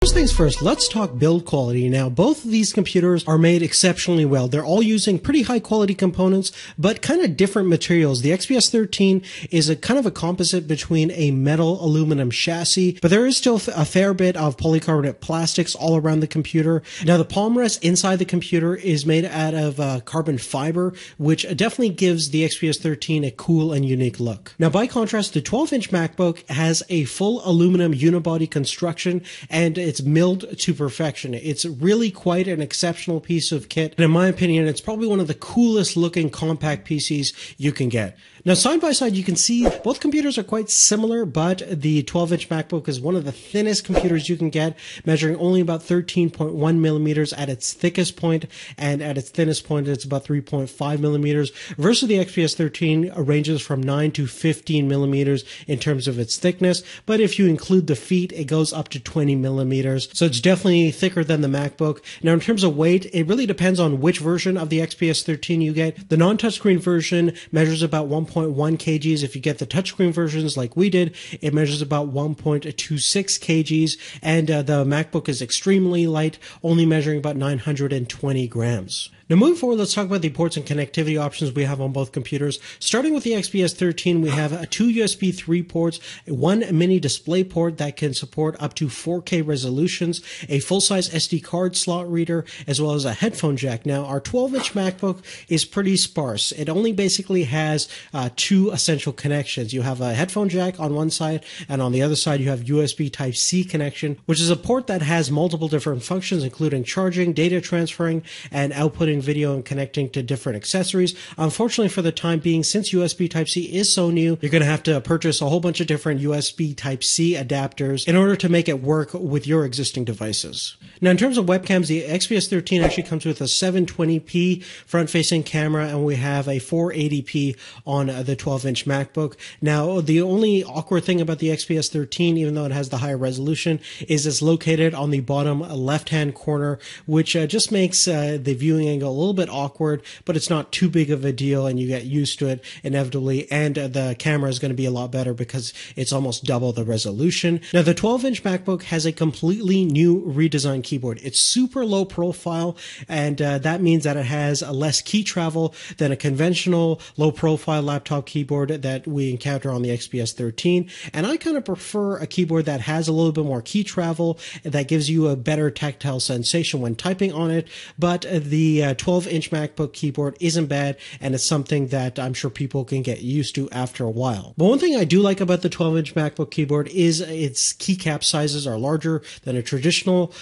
First things first, let's talk build quality. Now, both of these computers are made exceptionally well. They're all using pretty high quality components, but kind of different materials. The XPS 13 is a kind of a composite between a metal aluminum chassis, but there is still a fair bit of polycarbonate plastics all around the computer. Now, the palm rest inside the computer is made out of carbon fiber, which definitely gives the XPS 13 a cool and unique look. Now, by contrast, the 12-inch MacBook has a full aluminum unibody construction, and it's milled to perfection. It's really quite an exceptional piece of kit, and in my opinion, it's probably one of the coolest looking compact PCs you can get. Now, side by side, you can see both computers are quite similar, but the 12-inch MacBook is one of the thinnest computers you can get, measuring only about 13.1 millimeters at its thickest point, and at its thinnest point, it's about 3.5 millimeters, versus the XPS 13 ranges from 9 to 15 millimeters in terms of its thickness, but if you include the feet, it goes up to 20 millimeters, so it's definitely thicker than the MacBook. Now, in terms of weight, it really depends on which version of the XPS 13 you get. The non-touchscreen version measures about 1.1 kgs. If you get the touchscreen versions like we did, it measures about 1.26 kgs, and the MacBook is extremely light, only measuring about 920 grams. Now, moving forward, let's talk about the ports and connectivity options we have on both computers. Starting with the XPS 13, we have two USB 3 ports, one mini display port that can support up to 4K resolutions, a full-size SD card slot reader, as well as a headphone jack. Now, our 12-inch MacBook is pretty sparse. It only basically has two essential connections. You have a headphone jack on one side, and on the other side, you have USB Type-C connection, which is a port that has multiple different functions, including charging, data transferring, and outputting video and connecting to different accessories. Unfortunately, for the time being, since USB Type-C is so new, you're going to have to purchase a whole bunch of different USB Type-C adapters in order to make it work with your existing devices. Now, in terms of webcams, the XPS 13 actually comes with a 720p front-facing camera, and we have a 480p on the 12-inch MacBook. Now, the only awkward thing about the XPS 13, even though it has the higher resolution, is it's located on the bottom left-hand corner, which just makes the viewing angle a little bit awkward, but it's not too big of a deal, and you get used to it inevitably, and the camera is going to be a lot better because it's almost double the resolution. Now, the 12-inch MacBook has a completely new redesigned keyboard. It's super low profile, and that means that it has less key travel than a conventional low profile laptop keyboard that we encounter on the XPS 13, and I kind of prefer a keyboard that has a little bit more key travel, that gives you a better tactile sensation when typing on it, but the 12-inch MacBook keyboard isn't bad, and it's something that I'm sure people can get used to after a while. But one thing I do like about the 12-inch MacBook keyboard is its keycap sizes are larger than a traditional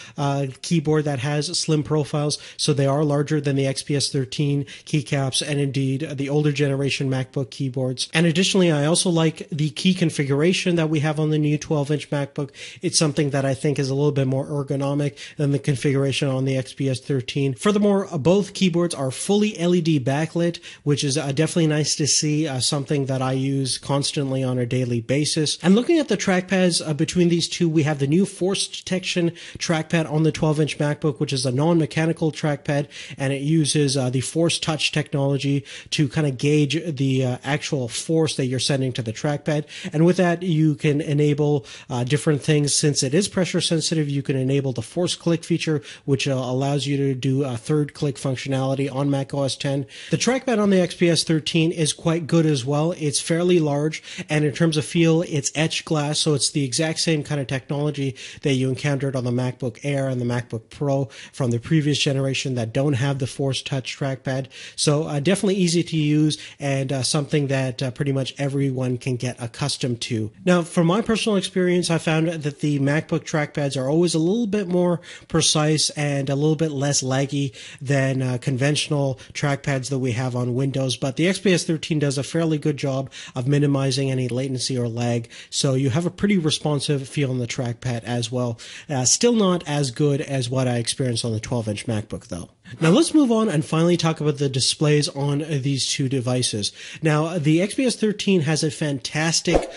keyboard that has slim profiles, so they are larger than the XPS 13 keycaps and indeed the older generation MacBook keyboards. And additionally, I also like the key configuration that we have on the new 12-inch MacBook. It's something that I think is a little bit more ergonomic than the configuration on the XPS 13. Furthermore, both keyboards are fully LED backlit, which is definitely nice to see, something that I use constantly on a daily basis. And looking at the trackpads between these two, we have the new force detection trackpad on the 12-inch MacBook, which is a non-mechanical trackpad, and it uses the force touch technology to kind of gauge the actual force that you're sending to the trackpad. And with that, you can enable different things. Since it is pressure sensitive, you can enable the force click feature, which allows you to do a third click functionality on Mac OS X. The trackpad on the XPS 13 is quite good as well. It's fairly large, and in terms of feel, it's etched glass, so it's the exact same kind of technology that you encountered on the MacBook Air and the MacBook Pro from the previous generation that don't have the force touch trackpad. So definitely easy to use, and something that pretty much everyone can get accustomed to. Now, from my personal experience, I found that the MacBook trackpads are always a little bit more precise and a little bit less laggy than conventional trackpads that we have on Windows, but the XPS 13 does a fairly good job of minimizing any latency or lag, so you have a pretty responsive feel on the trackpad as well. Still not as good as what I experienced on the 12-inch MacBook, though. Now let's move on and finally talk about the displays on these two devices. Now the XPS 13 has a fantastic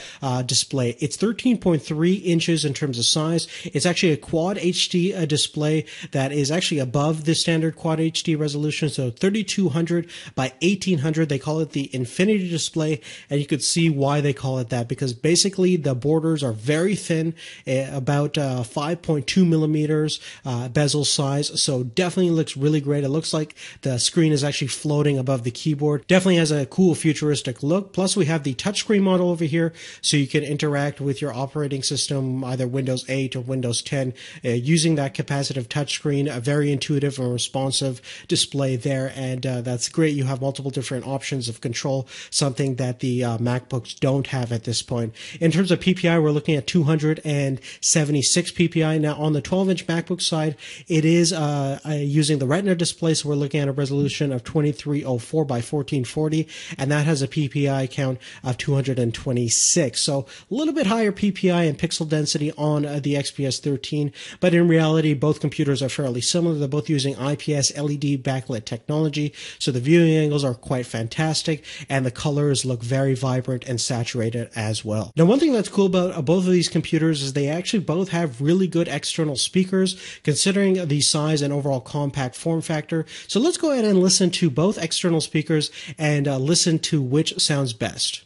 display. It's 13.3 inches in terms of size. It's actually a Quad HD display that is actually above the standard Quad HD resolution. So 3200 by 1800. They call it the Infinity display, and you could see why they call it that, because basically the borders are very thin, about 5.2 millimeters bezel size. So definitely looks really great. It looks like the screen is actually floating above the keyboard. Definitely has a cool futuristic look. Plus we have the touchscreen model over here, so you can interact with your operating system, either Windows 8 or Windows 10, using that capacitive touchscreen. A very intuitive and responsive display there, and that's great. You have multiple different options of control, something that the MacBooks don't have at this point. In terms of PPI, we're looking at 276 PPI. Now on the 12-inch MacBook side, it is using the Retina display, so we're looking at a resolution of 2304 by 1440, and that has a PPI count of 226. So a little bit higher PPI and pixel density on the XPS 13, but in reality, both computers are fairly similar. They're both using IPS LED backlit technology, so the viewing angles are quite fantastic, and the colors look very vibrant and saturated as well. Now, one thing that's cool about both of these computers is they actually both have really good external speakers, considering the size and overall compact form factor. So let's go ahead and listen to both external speakers and listen to which sounds best.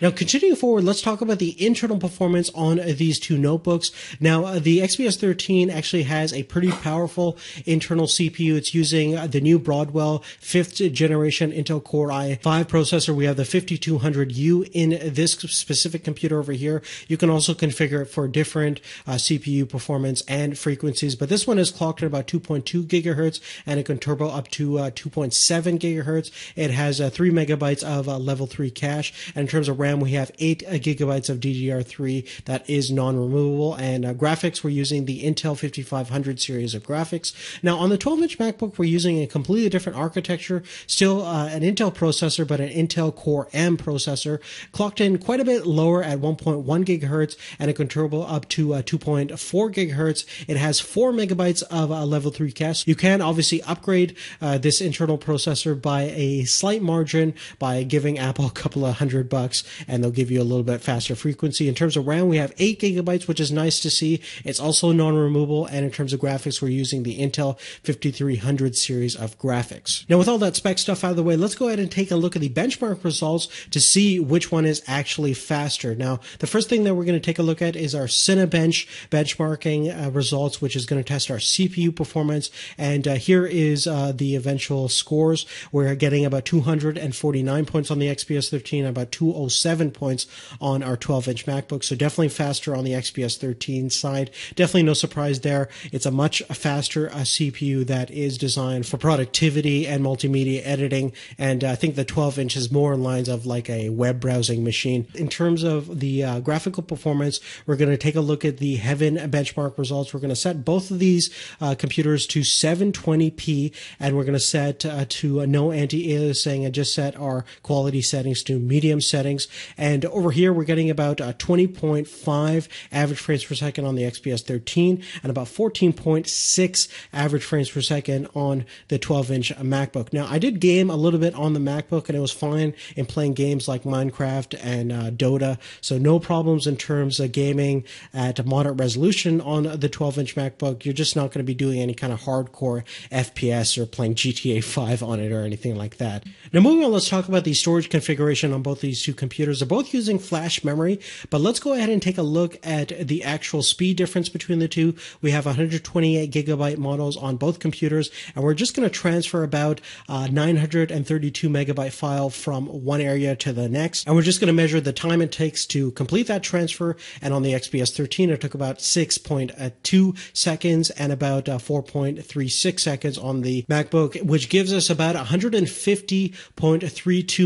Now, continuing forward, let's talk about the internal performance on these two notebooks. Now, the XPS 13 actually has a pretty powerful internal CPU. It's using the new Broadwell 5th generation Intel Core i5 processor. We have the 5200U in this specific computer over here. You can also configure it for different CPU performance and frequencies, but this one is clocked at about 2.2 gigahertz, and it can turbo up to 2.7 gigahertz. It has 3 megabytes of level 3 cache, and in terms of RAM, we have 8 gigabytes of DDR3 that is non-removable, and graphics, we're using the Intel 5500 series of graphics. Now, on the 12-inch MacBook, we're using a completely different architecture, still an Intel processor, but an Intel Core M processor, clocked in quite a bit lower at 1.1 gigahertz, and it can turbo up to 2.4 gigahertz. It has 4 megabytes of level 3 cache. You can obviously upgrade this internal processor by a slight margin by giving Apple a couple of $100, and they'll give you a little bit faster frequency. In terms of RAM, we have 8 gigabytes, which is nice to see. It's also non-removable, and in terms of graphics, we're using the Intel 5300 series of graphics. Now, with all that spec stuff out of the way, let's go ahead and take a look at the benchmark results to see which one is actually faster. Now, the first thing that we're going to take a look at is our Cinebench benchmarking results, which is going to test our CPU performance, and here is the eventual scores. We're getting about 249 points on the XPS 13, about 207 points on our 12-inch MacBook, so definitely faster on the XPS 13 side. Definitely no surprise there. It's a much faster CPU that is designed for productivity and multimedia editing, and I think the 12-inch is more in lines of like a web browsing machine. In terms of the graphical performance, we're going to take a look at the Heaven benchmark results. We're going to set both of these computers to 720p, and we're going to set to no anti-aliasing, and just set our quality settings to medium settings. And over here, we're getting about 20.5 average frames per second on the XPS 13 and about 14.6 average frames per second on the 12-inch MacBook. Now, I did game a little bit on the MacBook, and it was fine in playing games like Minecraft and Dota, so no problems in terms of gaming at moderate resolution on the 12-inch MacBook. You're just not going to be doing any kind of hardcore FPS or playing GTA 5 on it or anything like that. Now, moving on, let's talk about the storage configuration on both these two computers. They're both using flash memory, but let's go ahead and take a look at the actual speed difference between the two. We have 128 gigabyte models on both computers, and we're just going to transfer about 932 megabyte file from one area to the next, and we're just going to measure the time it takes to complete that transfer. And on the XPS 13, it took about 6.2 seconds and about 4.36 seconds on the MacBook, which gives us about 150.32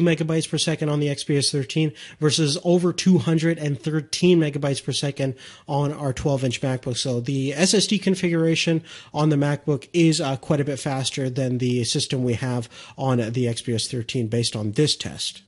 megabytes per second on the XPS 13. 13 versus over 213 megabytes per second on our 12-inch MacBook. So the SSD configuration on the MacBook is quite a bit faster than the system we have on the XPS 13 based on this test.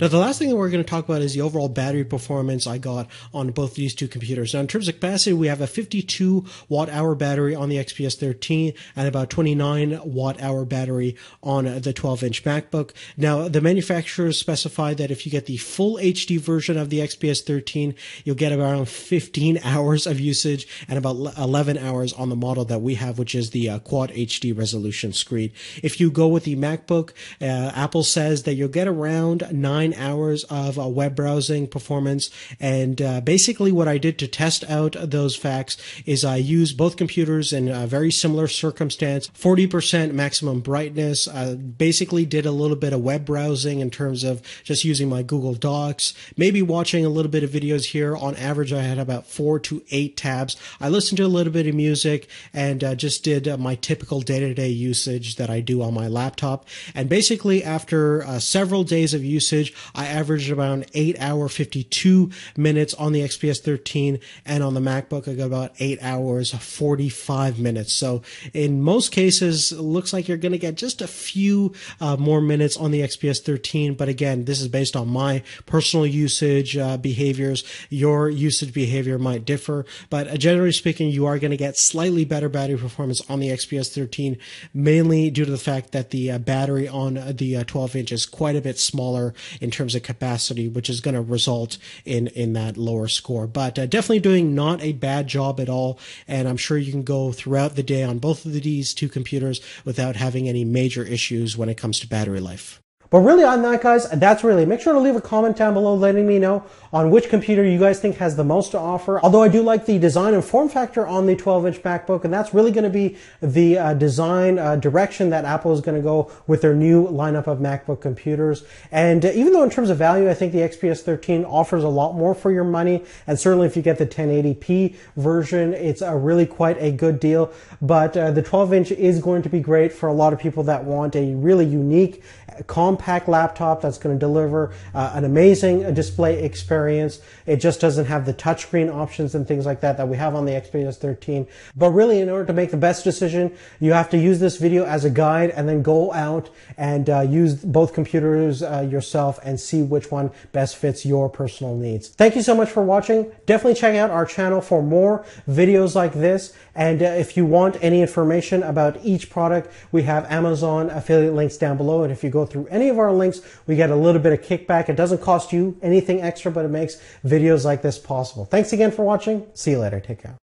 Now, the last thing that we're going to talk about is the overall battery performance I got on both these two computers. Now, in terms of capacity, we have a 52 watt-hour battery on the XPS 13 and about 29 watt-hour battery on the 12-inch MacBook. Now, the manufacturers specify that if you get the full HD version of the XPS 13, you'll get around 15 hours of usage and about 11 hours on the model that we have, which is the Quad HD resolution screen. If you go with the MacBook, Apple says that you'll get around 9 hours of web browsing performance. And basically what I did to test out those facts is I used both computers in a very similar circumstance, 40% maximum brightness, basically did a little bit of web browsing in terms of just using my Google Docs, maybe watching a little bit of videos here. On average, I had about 4 to 8 tabs. I listened to a little bit of music and just did my typical day-to-day usage that I do on my laptop. And basically after several days of usage, I averaged around 8 hour 52 minutes on the XPS 13, and on the MacBook I got about 8 hours 45 minutes. So in most cases, it looks like you're going to get just a few more minutes on the XPS 13. But again, this is based on my personal usage behaviors. Your usage behavior might differ, but generally speaking, you are going to get slightly better battery performance on the XPS 13, mainly due to the fact that the battery on the 12-inch is quite a bit smaller in terms of capacity, which is going to result in that lower score. But definitely doing not a bad job at all, and I'm sure you can go throughout the day on both of these two computers without having any major issues when it comes to battery life. But really on that, guys, that's really, make sure to leave a comment down below letting me know on which computer you guys think has the most to offer. Although I do like the design and form factor on the 12-inch MacBook, and that's really going to be the design direction that Apple is going to go with their new lineup of MacBook computers. And even though in terms of value, I think the XPS 13 offers a lot more for your money, and certainly if you get the 1080p version, it's really quite a good deal. But the 12-inch is going to be great for a lot of people that want a really unique, compact laptop that's going to deliver an amazing display experience. It just doesn't have the touchscreen options and things like that that we have on the XPS 13. But really, in order to make the best decision, you have to use this video as a guide and then go out and use both computers yourself and see which one best fits your personal needs. Thank you so much for watching. Definitely check out our channel for more videos like this. And if you want any information about each product, we have Amazon affiliate links down below. And if you go through any of our links, we get a little bit of kickback. It doesn't cost you anything extra, but it makes videos like this possible. Thanks again for watching. See you later. Take care.